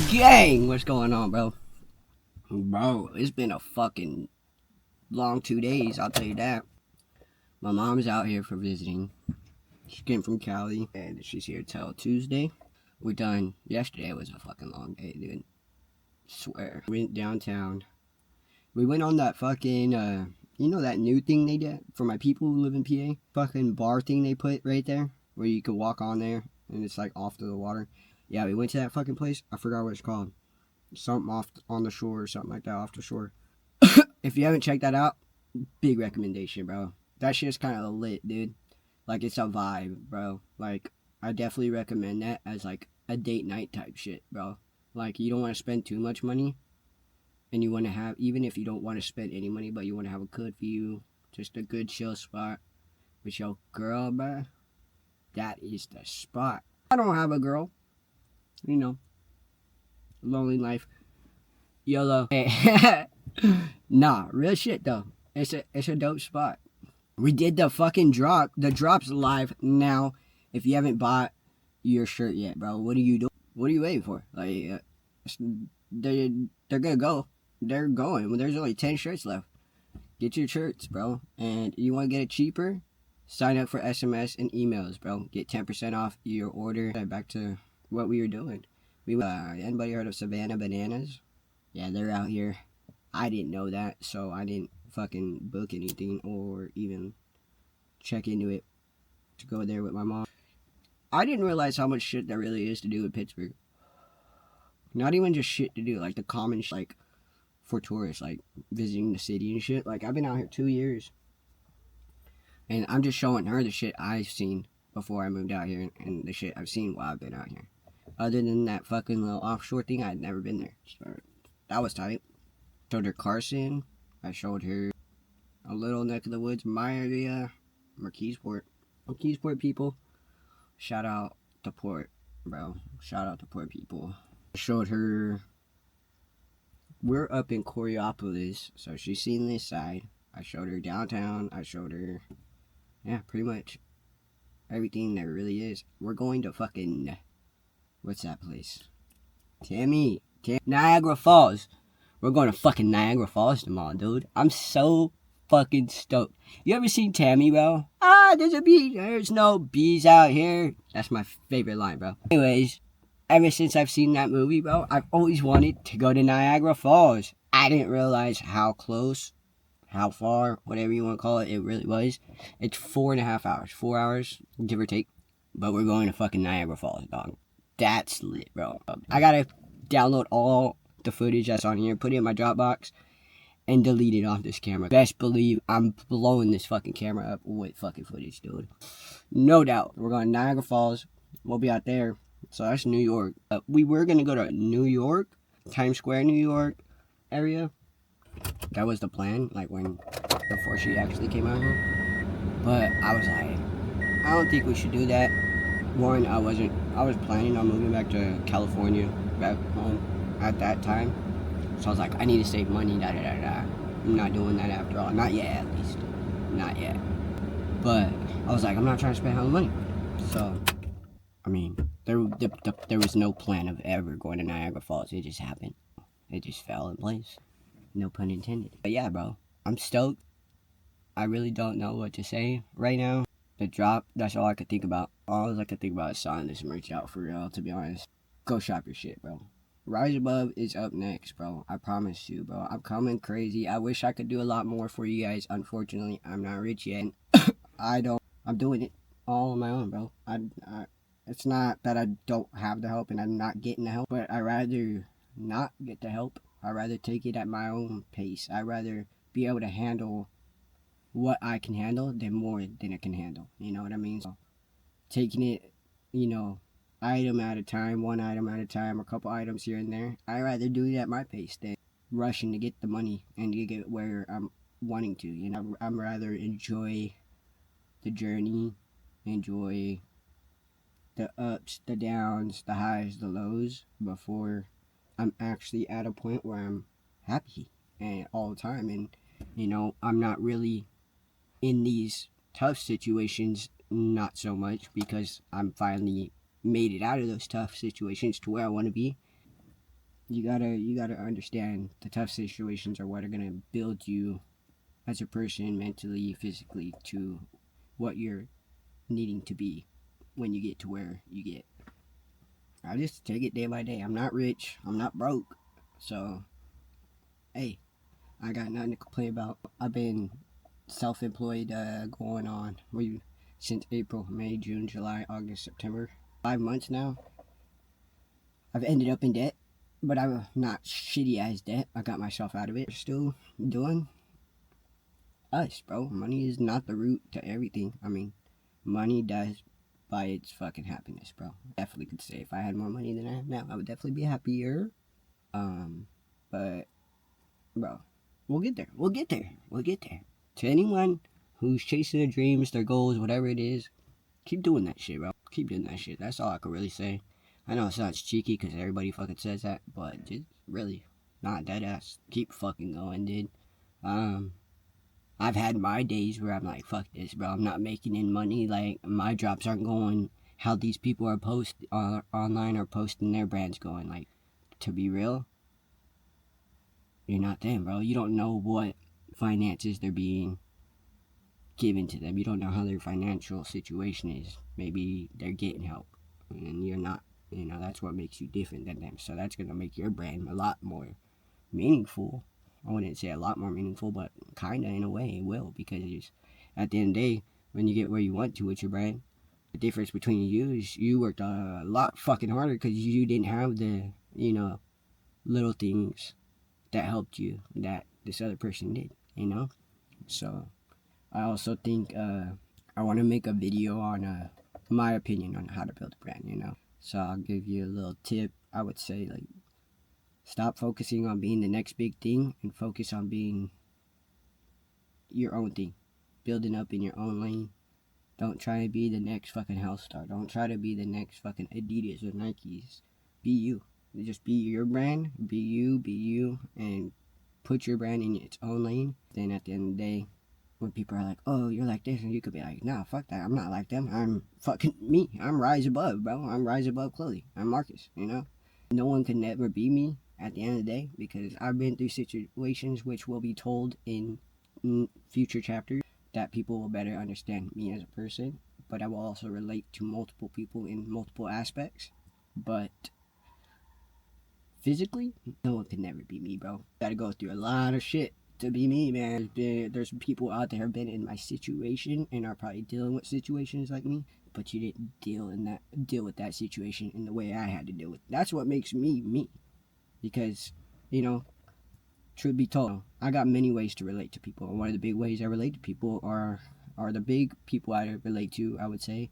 Gang, what's going on, bro? Bro, it's been a fucking long 2 days, I'll tell you that. My mom's out here for visiting. She came from Cali, and she's here till Tuesday. We done, yesterday was a fucking long day, dude. Swear. We went downtown. We went on that fucking, you know that new thing they did for my people who live in PA? Fucking bar thing they put right there, where you could walk on there, and it's like off to the water. Yeah, we went to that fucking place. I forgot what it's called. Something off on the shore or something like that, off the shore. If you haven't checked that out, big recommendation, bro. That shit's kind of lit, dude. Like, it's a vibe, bro. Like, I definitely recommend that as like a date night type shit, bro. Like, you don't want to spend too much money, and you want to have, even if you don't want to spend any money, but you want to have a good view, just a good chill spot with your girl, bro. That is the spot. I don't have a girl, you know. Lonely life. YOLO. Nah, real shit though. It's a dope spot. We did the fucking drop. The drop's live now. If you haven't bought your shirt yet, bro, what are you doing? What are you waiting for? Like, they're gonna go. They're going. There's only 10 shirts left. Get your shirts, bro. And you want to get it cheaper? Sign up for SMS and emails, bro. Get 10% off your order. Back to what we were doing. Anybody heard of Savannah Bananas? Yeah, they're out here. I didn't know that, so I didn't fucking book anything or even check into it to go there with my mom. I didn't realize how much shit there really is to do in Pittsburgh. Not even just shit to do, like the common shit, like for tourists, like visiting the city and shit. Like, I've been out here 2 years, and I'm just showing her the shit I've seen before I moved out here and the shit I've seen while I've been out here. Other than that fucking little offshore thing, I'd never been there. So that was tight. Showed her Carson. I showed her a little neck of the woods, my area, Marquiseport. Marquiseport people, shout out to Port, bro. Shout out to Port people. I showed her, we're up in Coriopolis, so she's seen this side. I showed her downtown. I showed her, yeah, pretty much everything there really is. We're going to fucking, what's that place? Niagara Falls. We're going to fucking Niagara Falls tomorrow, dude. I'm so fucking stoked. You ever seen Tammy, bro? There's a bee. There's no bees out here. That's my favorite line, bro. Anyways, ever since I've seen that movie, bro, I've always wanted to go to Niagara Falls. I didn't realize how close, how far, whatever you want to call it, it really was. It's 4.5 hours. 4 hours, give or take. But we're going to fucking Niagara Falls, dog. That's lit, bro. I gotta download all the footage that's on here, put it in my Dropbox, and delete it off this camera. Best believe I'm blowing this fucking camera up with fucking footage, dude. No doubt. We're going to Niagara Falls. We'll be out there. So that's New York. We were going to go to New York, Times Square, New York area. That was the plan, like before she actually came out here. But I was like, I don't think we should do that. One, I was planning on moving back to California, back home at that time. So I was like, I need to save money, I'm not doing that after all. Not yet, at least. Not yet. But I was like, I'm not trying to spend hell of money. So, I mean, there was no plan of ever going to Niagara Falls. It just happened. It just fell in place. No pun intended. But yeah, bro, I'm stoked. I really don't know what to say right now. The drop, that's all I could think about. All I could think about is selling this merch out for real, to be honest. Go shop your shit, bro. Rise Above is up next, bro. I promise you, bro. I'm coming crazy. I wish I could do a lot more for you guys. Unfortunately, I'm not rich yet. I'm doing it all on my own, bro. It's not that I don't have the help and I'm not getting the help, but I'd rather not get the help. I'd rather take it at my own pace. I'd rather be able to handle what I can handle than more than it can handle. You know what I mean? So taking it, item at a time, one item at a time, a couple items here and there. I'd rather do it at my pace than rushing to get the money and to get where I'm wanting to. I'm rather enjoy the journey, enjoy the ups, the downs, the highs, the lows before I'm actually at a point where I'm happy and all the time. And, I'm not really in these tough situations, not so much, because I'm finally made it out of those tough situations to where I want to be. you gotta understand the tough situations are what are gonna build you as a person mentally, physically to what you're needing to be when you get to where you get. I just take it day by day. I'm not rich. I'm not broke. So, hey, I got nothing to complain about. I've been self-employed going on since April, May, June, July, August, September. 5 months now. I've ended up in debt, but I'm not shitty as debt. I got myself out of it. Still doing us, bro. Money is not the root to everything. I mean, money does buy its fucking happiness, bro. Definitely could say if I had more money than I have now, I would definitely be happier. But bro, we'll get there. We'll get there. We'll get there. To anyone who's chasing their dreams, their goals, whatever it is, keep doing that shit, bro. Keep doing that shit. That's all I could really say. I know it sounds cheeky because everybody fucking says that, but just really, not dead ass. Keep fucking going, dude. I've had my days where I'm like, fuck this, bro. I'm not making in money. Like, my drops aren't going how these people are online or posting their brands going. Like, to be real, you're not them, bro. You don't know what finances they're being given to them. You don't know how their financial situation is. Maybe they're getting help and you're not. You know, that's what makes you different than them. So that's going to make your brand a lot more meaningful. I wouldn't say a lot more meaningful, but kind of in a way it will, because at the end of the day, when you get where you want to with your brand, the difference between you is you worked a lot fucking harder because you didn't have the, little things that helped you that this other person did, So I also think I want to make a video on my opinion on how to build a brand, So I'll give you a little tip. I would say, like, stop focusing on being the next big thing and focus on being your own thing. Building up in your own lane. Don't try to be the next fucking health star. Don't try to be the next fucking Adidas or Nikes. Be you. Just be your brand. Be you, and put your brand in its own lane. Then at the end of the day, when people are like, oh, you're like this, and you could be like, nah, fuck that. I'm not like them. I'm fucking me. I'm Rise Above, bro. I'm Rise Above Chloe. I'm Marcus, No one can never be me at the end of the day, because I've been through situations which will be told in future chapters that people will better understand me as a person, but I will also relate to multiple people in multiple aspects. But physically, no one can never be me, bro. Gotta go through a lot of shit to be me, man. There's people out there who have been in my situation and are probably dealing with situations like me, but you didn't deal with that situation in the way I had to deal with. That's what makes me me, because truth be told, I got many ways to relate to people, and one of the big ways I relate to people are the big people I relate to, I would say,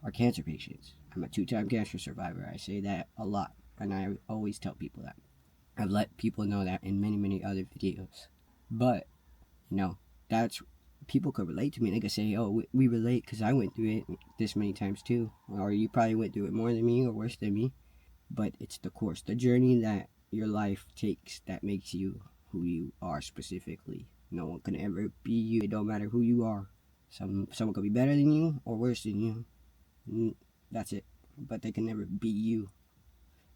are cancer patients. I'm a 2-time cancer survivor. I say that a lot, and I always tell people that. I've let people know that in many, many other videos. But, that's, people could relate to me. They could say, oh, we relate because I went through it this many times too. Or you probably went through it more than me or worse than me. But it's the course, the journey that your life takes that makes you who you are specifically. No one can ever be you. It don't matter who you are. Someone could be better than you or worse than you. That's it. But they can never be you.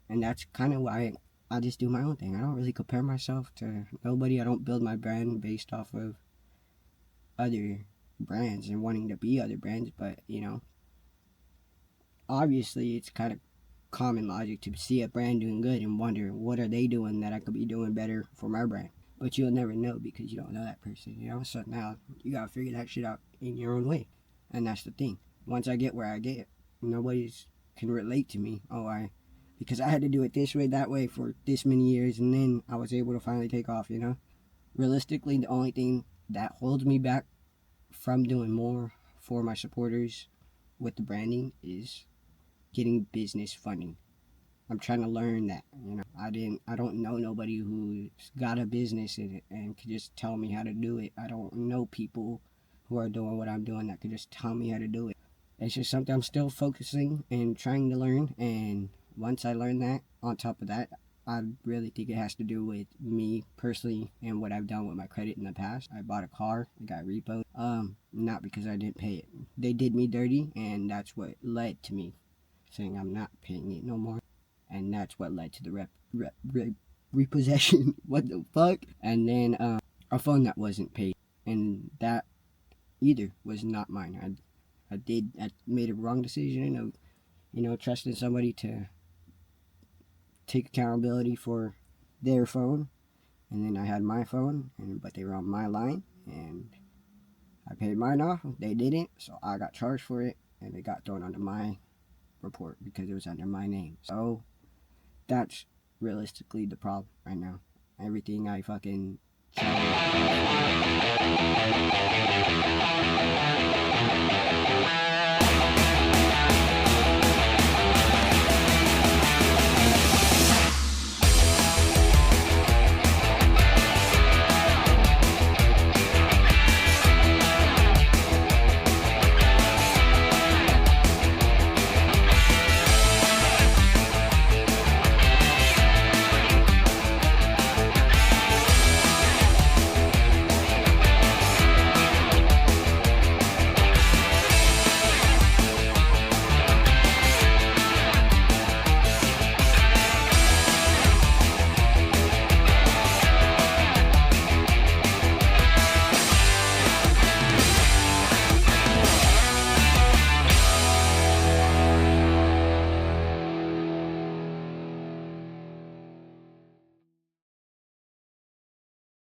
And that's kind of why I just do my own thing. I don't really compare myself to nobody. I don't build my brand based off of other brands and wanting to be other brands. But, obviously it's kind of common logic to see a brand doing good and wonder, what are they doing that I could be doing better for my brand? But you'll never know because you don't know that person, So now you gotta figure that shit out in your own way. And that's the thing. Once I get where I get, nobody's can relate to me. Because I had to do it this way, that way for this many years, and then I was able to finally take off, Realistically, the only thing that holds me back from doing more for my supporters with the branding is getting business funding. I'm trying to learn that. I don't know nobody who's got a business in it and can just tell me how to do it. I don't know people who are doing what I'm doing that could just tell me how to do it. It's just something I'm still focusing and trying to learn. And once I learn that, on top of that, I really think it has to do with me personally and what I've done with my credit in the past. I bought a car, it got repoed. Not because I didn't pay it. They did me dirty, and that's what led to me saying I'm not paying it no more. And that's what led to the repossession. What the fuck? And then a phone that wasn't paid, and that either was not mine. I made a wrong decision of, trusting somebody to take accountability for their phone, and then I had my phone, but they were on my line, and I paid mine off. They didn't, so I got charged for it, and it got thrown under my report because it was under my name. So that's realistically the problem right now. Everything I fucking travel